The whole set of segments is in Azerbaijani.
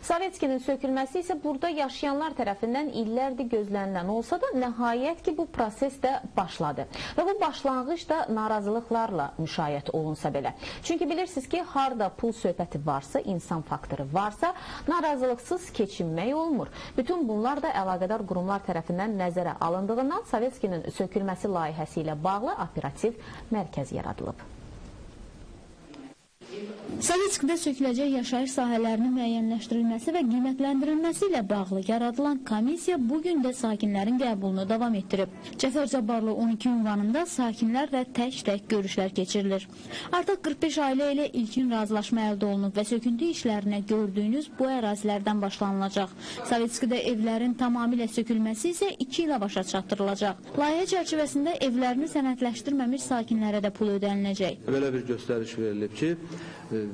Sovetskinin sökülməsi isə burada yaşayanlar tərəfindən illərdir gözlənilən olsa da, nəhayət ki, bu proses də başladı. Və bu başlanğıc da narazılıqlarla müşayiət olunsa belə. Çünki bilirsiniz ki, harda pul söhbəti varsa, insan faktoru varsa, narazılıqsız keçinmək olmur. Bütün bunlar da əlaqədar qurumlar tərəfindən nəzərə alındığından Sovetskinin sökülməsi layihəsi ilə bağlı operativ mərkəz yaradılıb. Sovetskdə söküləcək yaşayış sahələrinin müəyyənləşdirilməsi və qiymətləndirilməsi ilə bağlı yaradılan komissiya bugün də sakinlərin qəbulunu davam etdirib. Cəfər Cabbarlı 12 ünvanında sakinlərlə tək-tək görüşlər keçirilir. Artıq 45 ailə ilə ilkin razılaşma əldə olunub və söküntü işlərinə gördüyünüz bu ərazilərdən başlanılacaq. Sovetskdə evlərin tamamilə sökülməsi isə 2 ilə başa çatdırılacaq. Layihə çərçivəsində evlərini sənədləşdirməmiş sakinlərə də pul ödəniləcək. Belə bir göstəriş verilib ki,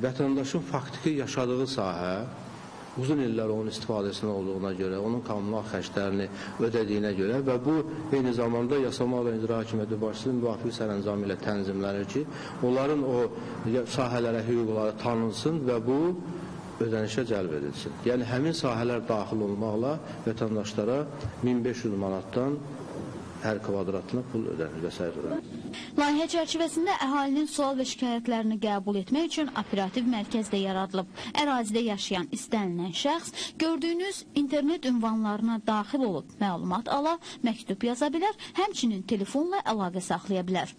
vətəndaşın faktiki yaşadığı sahə uzun illər onun istifadəsində olduğuna görə, onun kommunal xərclərini ödədiyinə görə və bu eyni zamanda Yasama və İcra Hakimiyyəti başçısının müvafiq sərəncamı ilə tənzimlənir ki, onların o sahələrə hüquqları tanınsın və bu ödənişə cəlb edilsin. Yəni həmin sahələr daxil olmaqla vətəndaşlara 1500 manatdan hər kvadratına pul ödənir və s. Layihə çərçivəsində əhalinin sual və şikayətlərini qəbul etmək üçün operativ mərkəz də yaradılıb. Ərazidə yaşayan istənilən şəxs gördüyünüz internet ünvanlarına daxil olub məlumat ala, məktub yaza bilər, həmçinin telefonla əlaqə saxlaya bilər.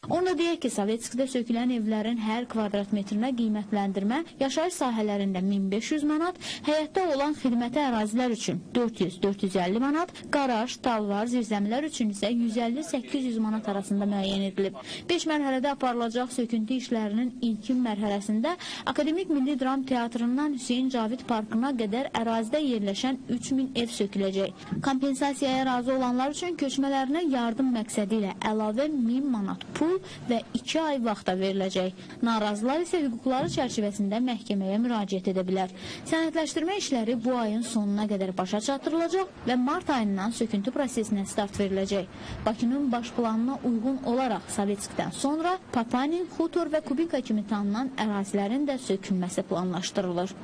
Onu da deyək ki, Sovetskdə sökülən evlərin hər kvadrat metrinə qiymətləndirmə yaşayış sahələrində 1500 manat, həyətdə olan xidməti ərazilər üçün 400-450 manat, qaraj, talvar, zirzəmilər üçün isə 150-800 manat arasında müəyyən edilib. 5 mərhələdə aparılacaq söküntü işlərinin ilkin mərhələsində Akademik Milli Dram Teatrından Hüseyin Cavid Parkına qədər ərazidə yerləşən 3000 ev söküləcək. Kompensasiyaya razı olanlar üçün köçmələrinə yardım məqsədi ilə əlavə 1000 manat pul və 2 ay vaxta veriləcək. Narazılar isə hüquqları çərçivəsində məhkəməyə müraciət edə bilər. Sənədləşdirmə işləri bu ayın sonuna qədər başa çatdırılacaq və mart ayından söküntü prosesinə start veriləcək. Bakının baş planına uyğun olaraq Sovetskdən sonra Papanin, Xutor və Kubinka kimi tanınan ərazilərin də sökülməsi planlaşdırılır.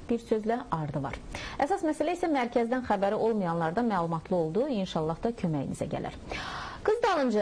Bir sözlə ardı var. Əsas məsələ isə mərkəzdən xəbəri olmayanlarda məlumatlı oldu. İnşallah da köməyinizə gələr. Qız dalınca